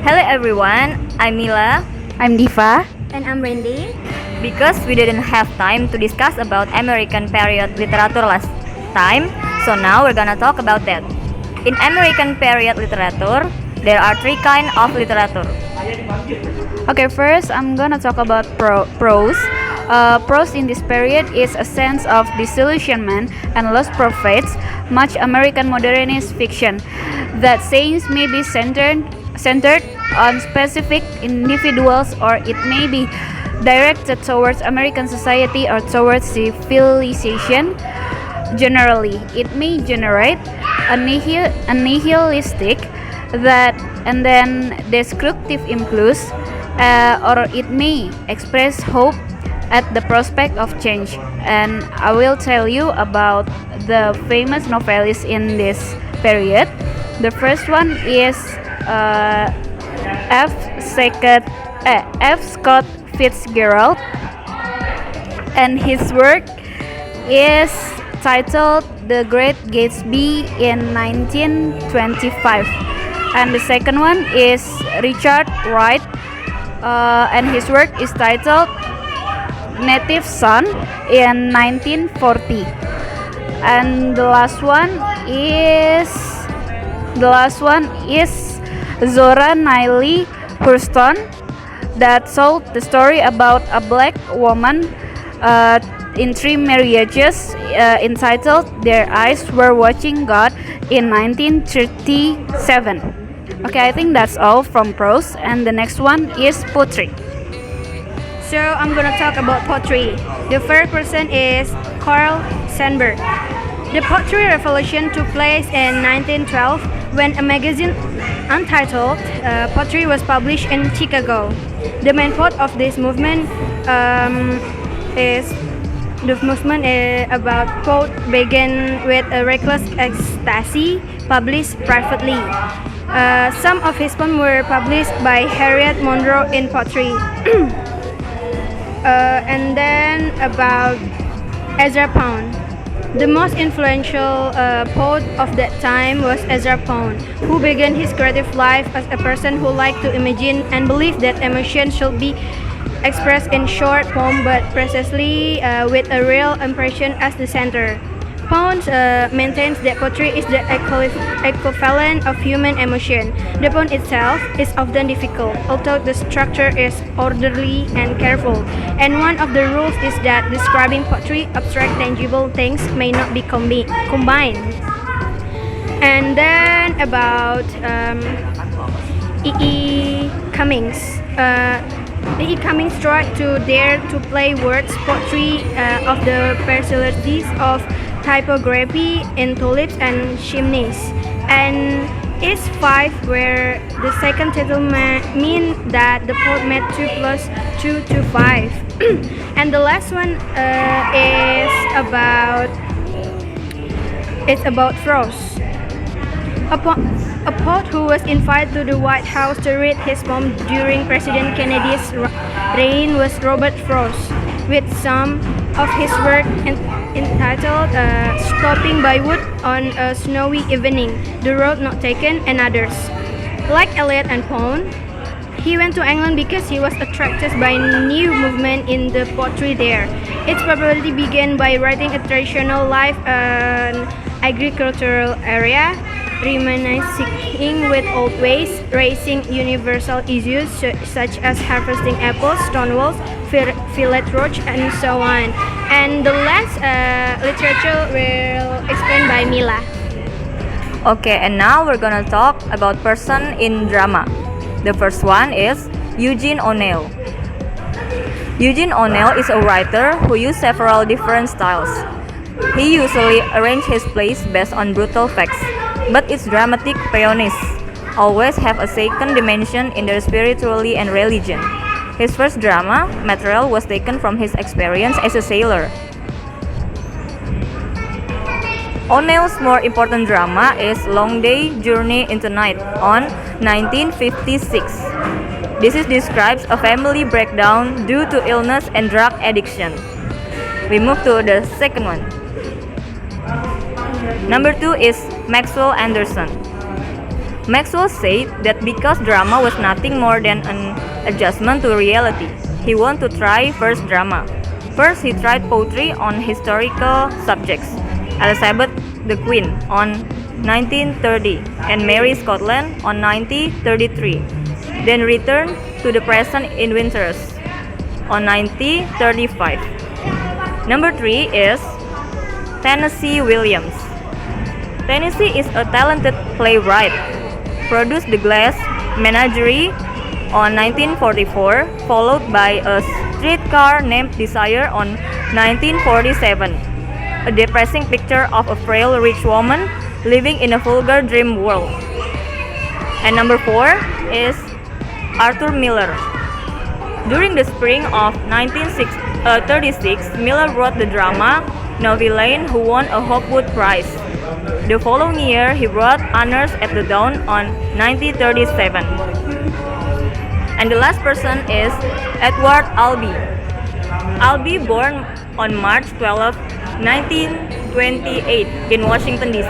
Hello everyone, I'm Mila. I'm Diva. And I'm Randy. Because we didn't have time to discuss about American period literature last time, so now we're gonna talk about that. In American period literature, there are three kinds of literature. Okay, first I'm gonna talk about prose. Prose in this period is a sense of disillusionment and lost prophets, much American modernist fiction. That sayings may be centered on specific individuals or it may be directed towards American society or towards civilization. Generally, it may generate a nihilistic that and then destructive impulse, or it may express hope at the prospect of change. And I will tell you about the famous novelists in this period. The first one is F. Scott Fitzgerald, and his work is titled The Great Gatsby in 1925. And the second one is Richard Wright, and his work is titled Native Son in 1940. And the last one is Zora Neale Hurston, that told the story about a black woman in three marriages, entitled Their Eyes Were Watching God in 1937. Okay, I think that's all from prose, and the next one is poetry. So I'm gonna talk about poetry. The first person is Carl Sandburg. The poetry revolution took place in 1912 when a magazine entitled Poetry was published in Chicago. The main plot of this movement is about quote began with a reckless ecstasy published privately. Some of his poems were published by Harriet Monroe in Poetry. And then about Ezra Pound. The most influential poet of that time was Ezra Pound, who began his creative life as a person who liked to imagine and believed that emotion should be expressed in short poem, but precisely with a real impression as the center. Pound maintains that poetry is the equivalent of human emotion. The poem itself is often difficult, although the structure is orderly and careful. And one of the rules is that describing poetry, abstract tangible things may not be combined. And then about E. Cummings. E. Cummings tried to dare to play words poetry of the personalities of typography in tulips and chimneys, and is 5 where the second title mean that the poet made 2 plus 2 to 5. And the last one is about Frost. A poet who was invited to the White House to read his poem during President Kennedy's reign was Robert Frost, with some of his work entitled Stopping by Wood on a Snowy Evening, The Road Not Taken, and others. Like Eliot and Pound, he went to England because he was attracted by new movement in the poetry there. Its popularity began by writing a traditional life and agricultural area, reminiscing with old ways, raising universal issues such as harvesting apples, stone walls, fillet roach, and so on. And the last literature will explained by Mila. Okay, and now we're gonna talk about person in drama. The first one is Eugene O'Neill. Eugene O'Neill is a writer who used several different styles. He usually arranges his plays based on brutal facts, but its dramatic peonies always have a second dimension in their spirituality and religion. His first drama material was taken from his experience as a sailor. O'Neill's more important drama is Long Day, Journey into Night on 1956. This describes a family breakdown due to illness and drug addiction. We move to the second one. Number 2 is Maxwell Anderson. Maxwell said that because drama was nothing more than an adjustment to reality, he wanted to try first drama. First, he tried poetry on historical subjects, Elizabeth the Queen on 1930 and Mary Scotland on 1933, then returned to the present in Winters on 1935. Number 3 is Tennessee Williams. Tennessee is a talented playwright. Produced The Glass Menagerie on 1944, followed by A Streetcar Named Desire on 1947, a depressing picture of a frail rich woman living in a vulgar dream world. And number 4 is Arthur Miller. During the spring of 1936, Miller wrote the drama Novillain, who won a Hopwood Prize. The following year, he brought Honors at the Dawn on 1937. And the last person is Edward Albee. Albee, born on March 12, 1928 in Washington, D.C.,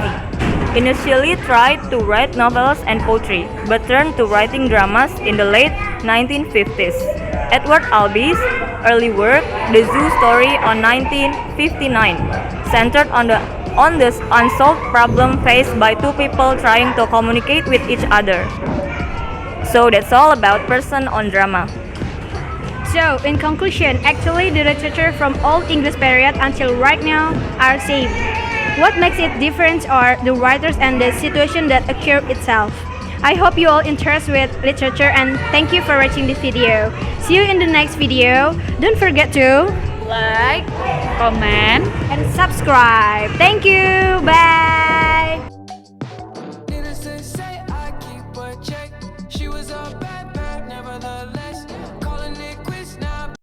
initially tried to write novels and poetry, but turned to writing dramas in the late 1950s. Edward Albee's early work, The Zoo Story on 1959, centered on this unsolved problem faced by two people trying to communicate with each other. So that's all about Person on Drama. So, in conclusion, actually the literature from Old English period until right now are same. What makes it different are the writers and the situation that occur itself. I hope you all interested with literature and thank you for watching this video. See you in the next video. Don't forget to Like, comment, and subscribe. Thank you. Bye. Needless to say, I keep a check. She was a bad